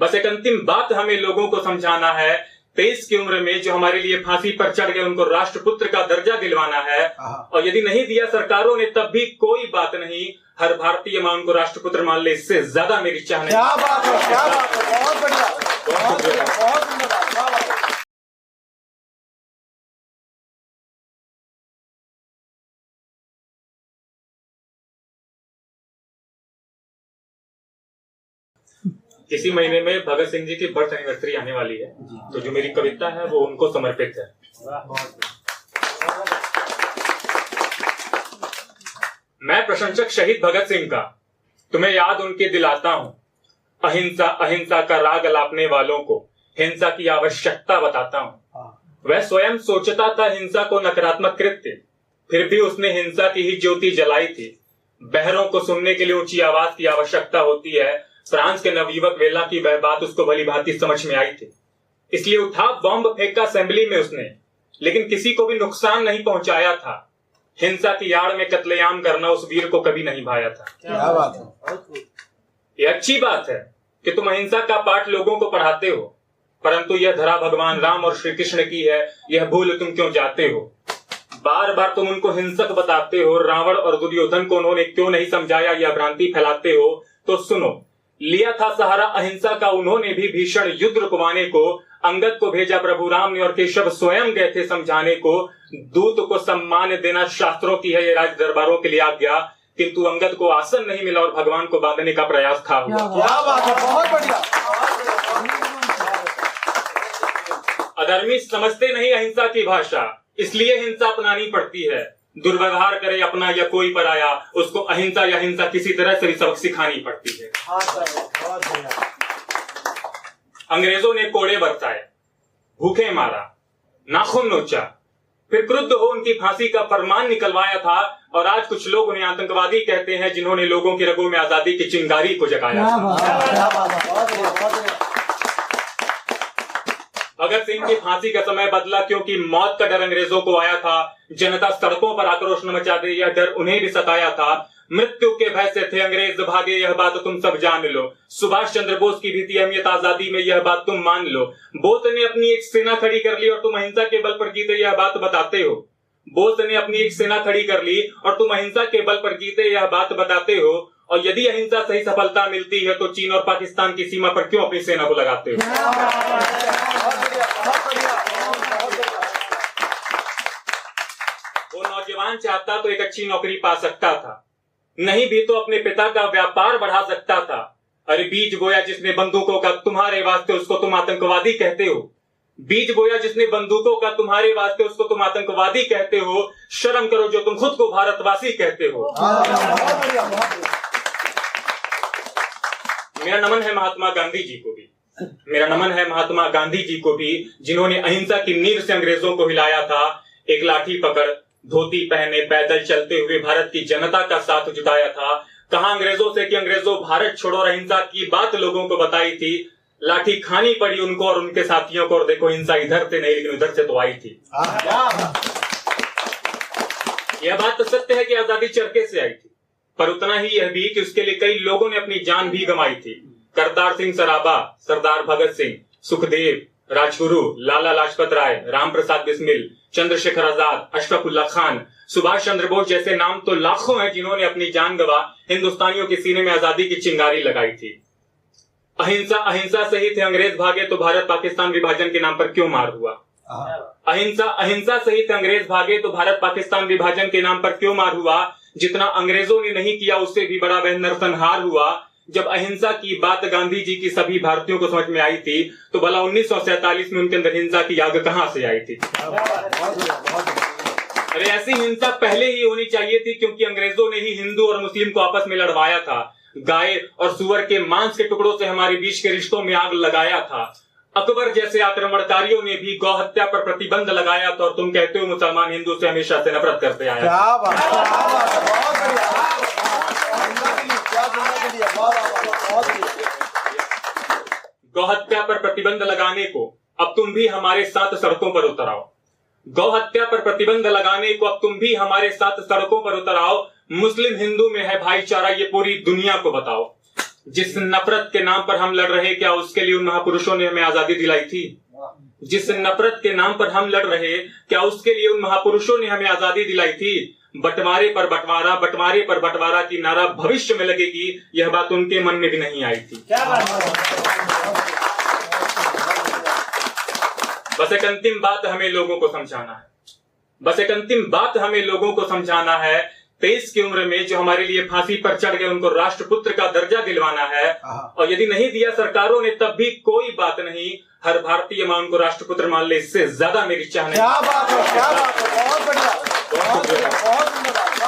बस एक अंतिम बात हमें लोगों को समझाना है, 23 की उम्र में जो हमारे लिए फांसी पर चढ़ गए उनको राष्ट्रपुत्र का दर्जा दिलवाना है। और यदि नहीं दिया सरकारों ने तब भी कोई बात नहीं, हर भारतीय मां उनको राष्ट्रपुत्र मान ले, इससे ज्यादा मेरी चाह नहीं। क्या बात है, क्या बात है, बहुत बढ़िया, बहुत बढ़िया, बहुत धन्यवाद, क्या बात है। इसी महीने में भगत सिंह जी की बर्थ एनिवर्सरी आने वाली है, तो जो मेरी कविता है वो उनको समर्पित है। मैं प्रशंसक शहीद भगत सिंह का तुम्हें याद उनके दिलाता हूँ, अहिंसा अहिंसा का राग लापने वालों को हिंसा की आवश्यकता बताता हूँ। वह स्वयं सोचता था हिंसा को नकारात्मक कृत्य, फिर भी उसने हिंसा की ही ज्योति जलाई थी। बहरों को सुनने के लिए ऊंची आवाज की आवश्यकता होती है। फ्रांस के नवयुवक वेला की वह बात उसको भली भांति समझ में आई थी, इसलिए उठा बॉम्ब फेंका असेंबली में उसने, लेकिन किसी को भी नुकसान नहीं पहुंचाया था। हिंसा की आड़ में कत्लेआम करना उस वीर को कभी नहीं भाया था। क्या बात है। ये अच्छी बात है कि तुम अहिंसा का पाठ लोगों को पढ़ाते हो, परंतु यह धरा भगवान राम और श्री कृष्ण की है, यह भूल तुम क्यों जाते हो? बार बार तुम उनको हिंसक बताते हो, रावण और दुर्योधन को उन्होंने क्यों नहीं समझाया, यह भ्रांति फैलाते हो। तो सुनो, लिया था सहारा अहिंसा का उन्होंने भी भीषण युद्ध रुकवाने को। अंगद को भेजा प्रभु राम ने और केशव स्वयं गए थे समझाने को। दूत को सम्मान देना शास्त्रों की है, ये राज दरबारों के लिए आज्ञा, किंतु अंगद को आसन नहीं मिला और भगवान को बांधने का प्रयास था हुआ। क्या बात है, बहुत बढ़िया। अधर्मी समझते नहीं अहिंसा की भाषा, इसलिए हिंसा अपनानी पड़ती है। दुर्व्यवहार करे अपना या कोई पराया, उसको अहिंसा या हिंसा किसी तरह से भी सबक सिखानी पड़ती है। अंग्रेजों ने कोड़े बरसाए, भूखे मारा, नाखून नोचा, फिर क्रुद्ध हो उनकी फांसी का फरमान निकलवाया था। और आज कुछ लोग उन्हें आतंकवादी कहते हैं जिन्होंने लोगों की रगों में आजादी की चिंगारी को जगाया था। भगत सिंह की फांसी का समय बदला क्योंकि मौत का डर अंग्रेजों को आया था। जनता सड़कों पर आक्रोश न मचा दे, यह डर उन्हें भी सताया था। मृत्यु के भय से थे अंग्रेज भागे, यह बात तुम सब जान लो। सुभाष चंद्र बोस की भी थी अहमियत आजादी में, यह बात तुम मान लो। बोस ने अपनी एक सेना खड़ी कर ली और तुम अहिंसा के बल पर जीते, यह बात बताते हो। बोस ने अपनी एक सेना खड़ी कर ली और तुम अहिंसा के बल पर जीते, यह बात बताते हो। और यदि अहिंसा सही सफलता मिलती है तो चीन और पाकिस्तान की सीमा पर क्यों अपनी सेना को लगाते हो? वो नौजवान चाहता तो एक अच्छी नौकरी पा सकता था, नहीं भी तो अपने पिता का व्यापार बढ़ा सकता था। अरे बीज बोया जिसने बंदूकों का तुम्हारे वास्ते, उसको तुम आतंकवादी कहते हो। बीज बोया जिसने बंदूकों का तुम्हारे वास्ते, उसको तुम आतंकवादी कहते हो। शर्म करो जो तुम खुद को भारतवासी कहते हो। मेरा नमन है महात्मा गांधी जी को भी, मेरा नमन है महात्मा गांधी जी को भी, जिन्होंने अहिंसा की नींव से अंग्रेजों को हिलाया था। एक लाठी पकड़, धोती पहने, पैदल चलते हुए भारत की जनता का साथ जुटाया था। कहा अंग्रेजों से कि अंग्रेजों भारत छोड़ो और अहिंसा की बात लोगों को बताई थी। लाठी खानी पड़ी उनको और उनके साथियों को, और देखो हिंसा इधर से नहीं लेकिन उधर से तो आई थी। यह बात तो सत्य है कि आजादी चरखे से आई थी, पर उतना ही यह भी कि उसके लिए कई लोगों ने अपनी जान भी गंवाई थी। करतार सिंह सराबा, सरदार भगत सिंह, सुखदेव, राजगुरु, लाला लाजपत राय, राम प्रसाद बिस्मिल, चंद्रशेखर आजाद, अशफाक उल्लाह खान, सुभाष चंद्र बोस जैसे नाम तो लाखों हैं जिन्होंने अपनी जान गंवा हिंदुस्तानियों के सीने में आजादी की चिंगारी लगाई थी। अहिंसा अहिंसा से ही थे अंग्रेज भागे, तो भारत पाकिस्तान विभाजन के नाम पर क्यों मार हुआ? अहिंसा अहिंसा से ही थे अंग्रेज भागे, तो भारत पाकिस्तान विभाजन के नाम पर क्यों मार हुआ? जितना अंग्रेजों ने नहीं किया उससे भी बड़ा वह नरसंहार हुआ। जब अहिंसा की बात गांधी जी की सभी भारतीयों को समझ में आई थी, तो भला 1947 में उनके अंदर हिंसा की आग कहां से आई थी? अरे ऐसी हिंसा पहले ही होनी चाहिए थी, क्योंकि अंग्रेजों ने ही हिंदू और मुस्लिम को आपस में लड़वाया था। गाय और सुअर के मांस के टुकड़ों से हमारे बीच के रिश्तों में आग लगाया था। अकबर जैसे आक्रमणकारियों ने भी गौ हत्या पर प्रतिबंध लगाया था, और तुम कहते हो मुसलमान हिंदू से हमेशा से नफरत करते आए। गौ हत्या पर प्रतिबंध लगाने को अब तुम भी हमारे साथ सड़कों पर उतर आओ। गौ हत्या पर प्रतिबंध लगाने को अब तुम भी हमारे साथ सड़कों पर उतर आओ। मुस्लिम हिंदू में है भाईचारा, ये पूरी दुनिया को बताओ। जिस नफरत के नाम पर हम लड़ रहे, क्या उसके लिए उन महापुरुषों ने हमें आजादी दिलाई थी? जिस नफरत के नाम पर हम लड़ रहे, क्या उसके लिए उन महापुरुषों ने हमें आजादी दिलाई थी? बंटवारे पर बंटवारा, बंटवारे पर बंटवारा की नारा भविष्य में लगेगी, यह बात उनके मन में भी नहीं आई थी। क्या बात है। बस एक अंतिम बात हमें लोगों को समझाना है, बस एक अंतिम बात हमें लोगों को समझाना है। 23 की उम्र में जो हमारे लिए फांसी पर चढ़ गए, उनको राष्ट्रपुत्र का दर्जा दिलवाना है। और यदि नहीं दिया सरकारों ने तब भी कोई बात नहीं, हर भारतीय मां उनको राष्ट्रपुत्र मान ले, इससे ज्यादा मेरी चाह नहीं। क्या बात है, क्या बात है, बहुत बढ़िया, बहुत बढ़िया, बहुत सुंदर बात।